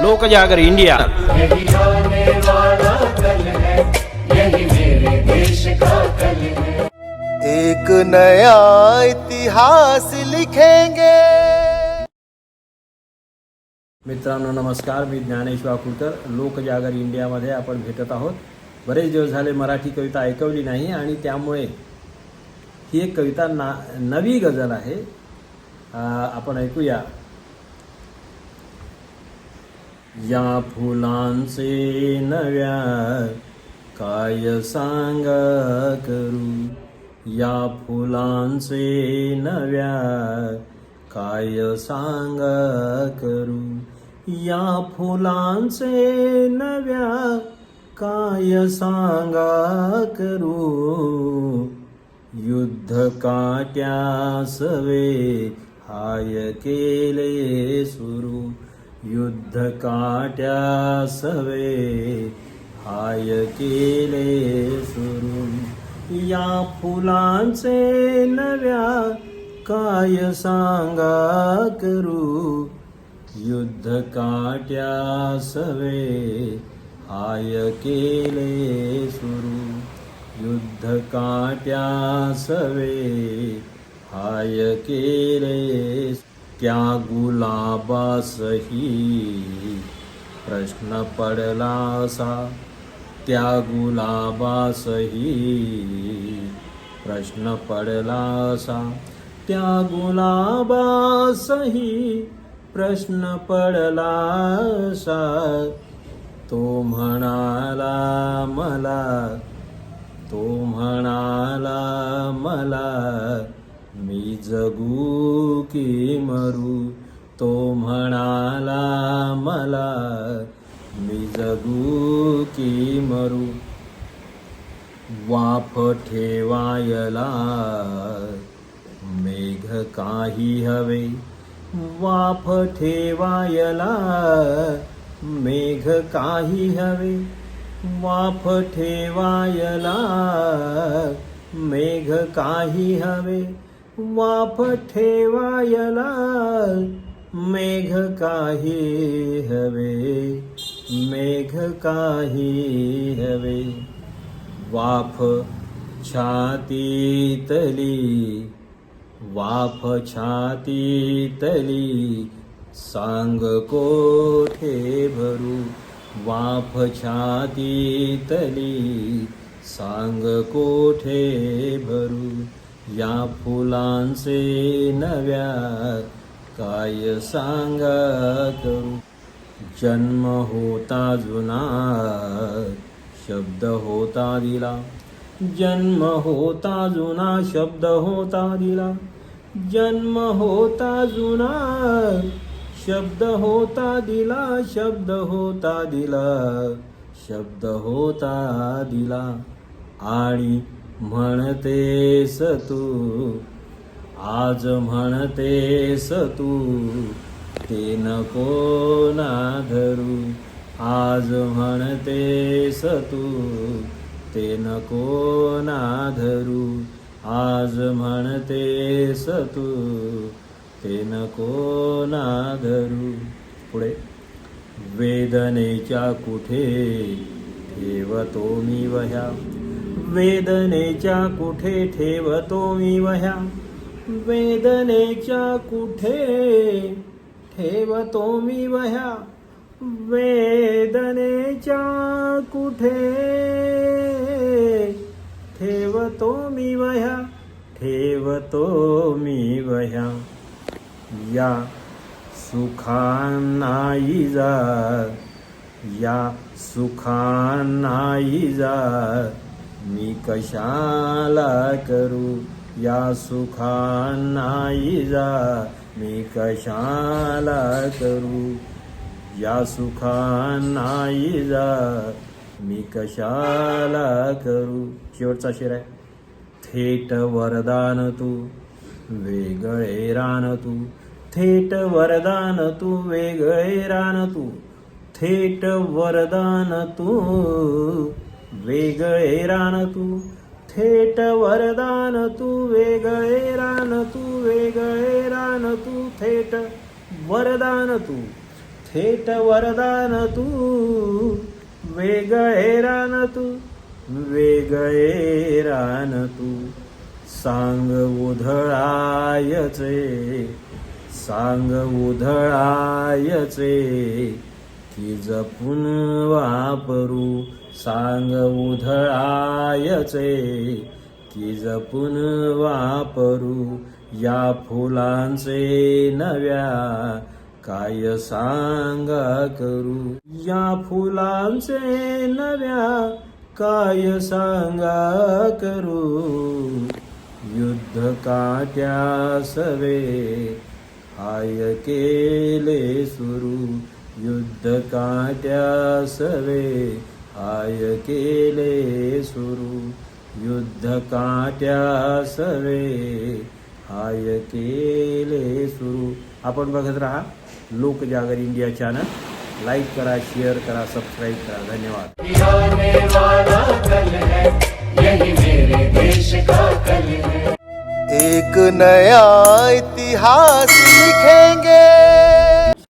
लोक जागर इंडिया। यही आने वाला कल है, यही मेरे देश का कल है। एक नया इतिहास लिखेंगे। मित्रांनो नमस्कार, मी ज्ञानेश वाकुळकर। लोकजागर इंडियामध्ये आपण भेटत आहोत। बरेच दिवस झाले मराठी कविता ऐकवली नाही आणि त्यामुळे ही एक कविता नवी गझल आहे, आपण ऐकूया। या फुलांचे नव्या काय सांगा करू, या फुलांचे नव्या काय सांगा करू, या फुलांचे नव्या काय सांगा करू, युद्ध काट्यास वे हाय केले सुरू, युद्ध काट्यास वे हाय केले सुरू, या फुलांचे नव्या काय सांगा करू, युद्ध काट्यास वे हाय केले सुरू, युद्ध काट्यास वे हाय केले। त्या गुलाबासही प्रश्न पडलासा, त्या गुलाबासही प्रश्न पडलासा, त्या गुलाबासही प्रश्न पडलासा, तो म्हणाला मला, तो म्हणाला मला, मी जगू की मरू, तो म्हणाला मला, मी जगू की मरू, वाफ ठेवायला मेघ काही हवे, वाफ ठेवायला मेघ काही हवे, वाफ ठेवायला मेघ काही हवे, वाफ ठेवायला मेघ काही हवे, मेघ काही हवे, वाफ छातीतली, वाफ छातीतली, सांग कोठे भरू, वाफ छातीतली, सांग कोठे भरू, या फुलांचे नव्या काय सांगा करू, जन्म होता जुना शब्द होता दिला, जन्म होता जुना शब्द होता दिला, जन्म होता जुना शब्द होता दिला, शब्द होता दिला, शब्द होता दिला, आणि म्हणतेस तू, आज म्हणतेस तू, ते नको ना धरू, आज म्हणतेस तू, ते नको ना धरू, आज म्हणतेस तू, ते नको ना धरू। पुढे, वेदनेच्या कुठे ठेवतो मी वह्या, वेदनेच्या कुठे ठेवतो मी वह्या, वेदनेच्या कुठे ठेवतो मी वह्या, वेदनेच्या कुठे ठेवतो मी वह्या, ठेवतो मी वह्या, या सुखांनाई जा, या सुखांनाई जा, मी कशाला करू, या सुखांनाई जा, मी कशाला करू, या सुखांनाई जा, मी कशाला करू। शेवटचा शेर आहे, थेट वरदान तू वेगळे रान तू, थेट वरदान तू वेगळे रान तू, थेट वरदान तू वेगळे रान तू, थेट वरदान तू वेगळे रान तू, वेगळे रान तू, थेट वरदान तू, थेट वरदान तू, वेगळे रान तू, वेगळे रान तू. सांग उधळायचे, सांग उधळायचे, की जपून वापरू. सांग उधळायचे, की जपून वापरू. या फुलांचे नव्या काय सांगा करू. या फुलांचे नव्या काय सांगा करू. युद्ध काट्यासवे हाय केले सुरू. युद्ध काट्यासवे हाय केले सुरू. युद्ध काट्यासवे हाय केले सुरू. आपण बघत राहा लोकजागर इंडिया चॅनल. लाईक करा, शेअर करा, सबस्क्राईब करा. धन्यवाद. आने वाला कल है, यही मेरे देश का कल है. एक नया इतिहास लिखेंगे.